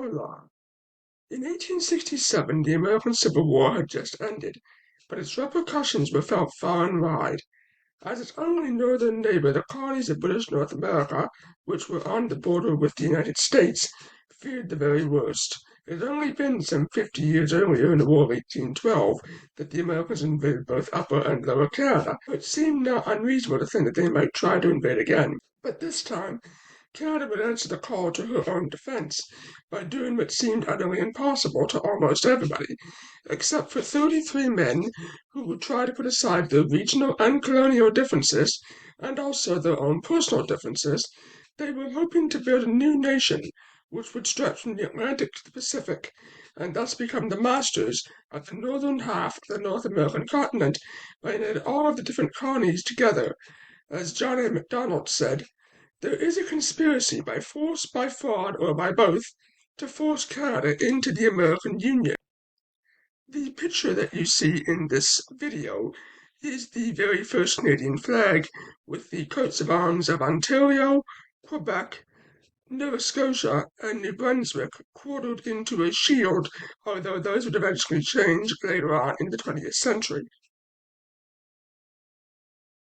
Prologue. In 1867, the American Civil War had just ended, but its repercussions were felt far and wide. As its only northern neighbor, the colonies of British North America, which were on the border with the United States, feared the very worst. It had only been some 50 years earlier, in the War of 1812, that the Americans invaded both Upper and Lower Canada, so it seemed not unreasonable to think that they might try to invade again. But this time, Canada would answer the call to her own defense by doing what seemed utterly impossible to almost everybody, except for 33 men who would try to put aside their regional and colonial differences and also their own personal differences. They were hoping to build a new nation which would stretch from the Atlantic to the Pacific and thus become the masters of the northern half of the North American continent by uniting all of the different colonies together. As John A. Macdonald said, there is a conspiracy by force, by fraud, or by both, to force Canada into the American Union. The picture that you see in this video is the very first Canadian flag, with the coats of arms of Ontario, Quebec, Nova Scotia, and New Brunswick quartered into a shield, although those would eventually change later on in the 20th century.